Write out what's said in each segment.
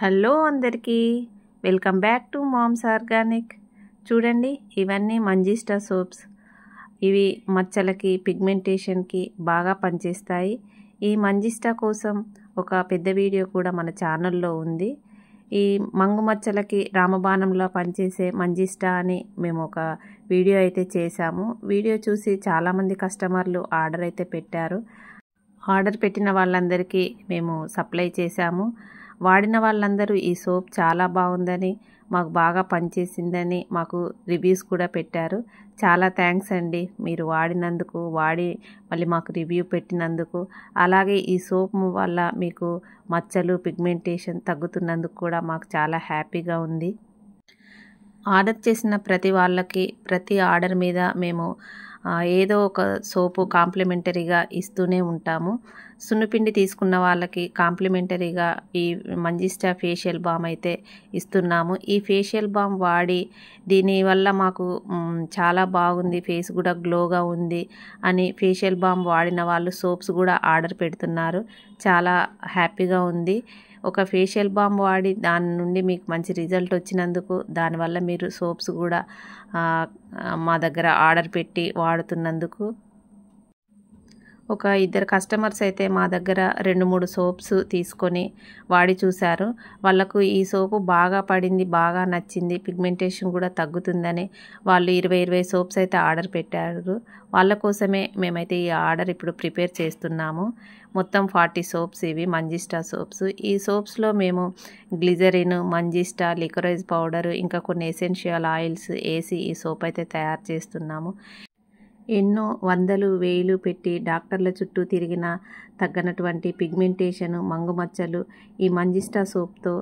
Hello అందరికీ welcome back to moms organic. చూడండి, ఇవన్నీ మంజిస్టా సోప్స్. ఇవి మచ్చలకి, పిగ్మెంటేషన్కి బాగా పనిచేస్తాయి. ఈ మంజిస్టా కోసం ఒక పెద్ద వీడియో కూడా మన ఛానల్లో ఉంది. ఈ మంగు మచ్చలకి రామబాణంలో పనిచేసే మంజిస్టా అని మేము ఒక వీడియో అయితే చేశాము. వీడియో చూసి చాలామంది కస్టమర్లు ఆర్డర్ అయితే పెట్టారు. ఆర్డర్ పెట్టిన వాళ్ళందరికీ మేము సప్లై చేశాము. వాడిన వాళ్ళందరూ ఈ సోప్ చాలా బాగుందని, మాకు బాగా పనిచేసిందని మాకు రివ్యూస్ కూడా పెట్టారు. చాలా థ్యాంక్స్ అండి, మీరు వాడినందుకు, వాడి మళ్ళీ మాకు రివ్యూ పెట్టినందుకు. అలాగే ఈ సోప్ వల్ల మీకు మచ్చలు, పిగ్మెంటేషన్ తగ్గుతున్నందుకు కూడా మాకు చాలా హ్యాపీగా ఉంది. ఆర్డర్ చేసిన ప్రతి వాళ్ళకి, ప్రతి ఆర్డర్ మీద మేము ఏదో ఒక సోపు కాంప్లిమెంటరీగా ఇస్తూనే ఉంటాము. సున్నిపిండి తీసుకున్న వాళ్ళకి కాంప్లిమెంటరీగా ఈ మంజిస్టా ఫేషియల్ బామ్ అయితే ఇస్తున్నాము. ఈ ఫేషియల్ బామ్ వాడి దీనివల్ల మాకు చాలా బాగుంది, ఫేస్ కూడా గ్లోగా ఉంది అని ఫేషియల్ బామ్ వాడిన వాళ్ళు సోప్స్ కూడా ఆర్డర్ పెడుతున్నారు. చాలా హ్యాపీగా ఉంది. ఒక ఫేషియల్ బామ్ వాడి దాని నుండి మీకు మంచి రిజల్ట్ వచ్చినందుకు, దానివల్ల మీరు సోప్స్ కూడా మా దగ్గర ఆర్డర్ పెట్టి వాడుతున్నందుకు. ఒక ఇద్దరు కస్టమర్స్ అయితే మా దగ్గర 2-3 సోప్స్ తీసుకొని వాడి చూశారు. వాళ్ళకు ఈ సోపు బాగా పడింది, బాగా నచ్చింది, పిగ్మెంటేషన్ కూడా తగ్గుతుందని వాళ్ళు 20 సోప్స్ అయితే ఆర్డర్ పెట్టారు. వాళ్ళ కోసమే మేమైతే ఈ ఆర్డర్ ఇప్పుడు ప్రిపేర్ చేస్తున్నాము. మొత్తం 40 సోప్స్ ఇవి మంజిస్టా సోప్స్. ఈ సోప్స్లో మేము గ్లిజరిన్, మంజిస్టా, లికరైజ్ పౌడర్, ఇంకా కొన్ని ఎసెన్షియల్ ఆయిల్స్ వేసి ఈ సోప్ అయితే తయారు చేస్తున్నాము. ఎన్నో వందలు, వేలు పెట్టి డాక్టర్ల చుట్టూ తిరిగిన తగ్గనటువంటి పిగ్మెంటేషన్, మంగుమచ్చలు ఈ మంజిస్టా సోప్తో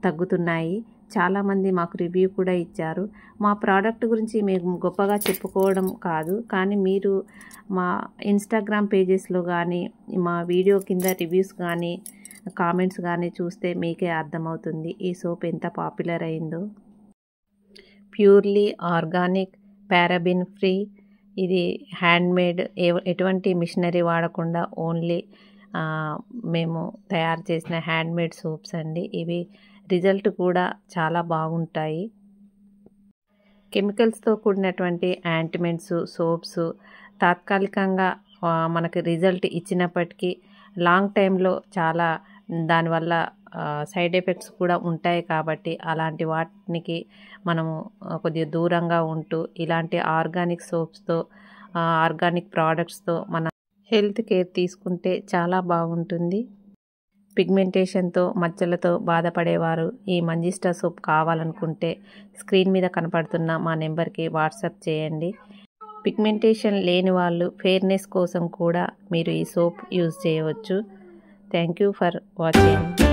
తగ్గుతున్నాయి. చాలామంది మాకు రివ్యూ కూడా ఇచ్చారు. మా ప్రోడక్ట్ గురించి మేము గొప్పగా చెప్పుకోవడం కాదు, కానీ మీరు మా ఇన్స్టాగ్రామ్ పేజెస్లో కానీ, మా వీడియో కింద రివ్యూస్ కానీ, కామెంట్స్ కానీ చూస్తే మీకే అర్థమవుతుంది ఈ సోప్ ఎంత పాపులర్ అయిందో. Purely organic, paraben free. ఇది హ్యాండ్మేడ్, ఎటువంటి మిషనరీ వాడకుండా ఓన్లీ మేము తయారు చేసిన హ్యాండ్మేడ్ సోప్స్ అండి. ఇవి రిజల్ట్ కూడా చాలా బాగుంటాయి. కెమికల్స్తో కూడినటువంటి యాంటిమెంట్స్ సోప్స్ తాత్కాలికంగా మనకి రిజల్ట్ ఇచ్చినప్పటికీ లాంగ్ టైంలో చాలా దానివల్ల సైడ్ ఎఫెక్ట్స్ కూడా ఉంటాయి. కాబట్టి అలాంటి వాటికి మనము కొద్దిగా దూరంగా ఉంటూ ఇలాంటి ఆర్గానిక్ సోప్స్తో, ఆర్గానిక్ ప్రోడక్ట్స్తో మన హెల్త్ కేర్ తీసుకుంటే చాలా బాగుంటుంది. పిగ్మెంటేషన్తో, మచ్చలతో బాధపడేవారు ఈ మంజిస్టా సోప్ కావాలనుకుంటే స్క్రీన్ మీద కనపడుతున్న మా నెంబర్కి వాట్సాప్ చేయండి. పిగ్మెంటేషన్ లేని వాళ్ళు ఫెయిర్నెస్ కోసం కూడా మీరు ఈ సోప్ యూజ్ చేయవచ్చు. Thank you for watching.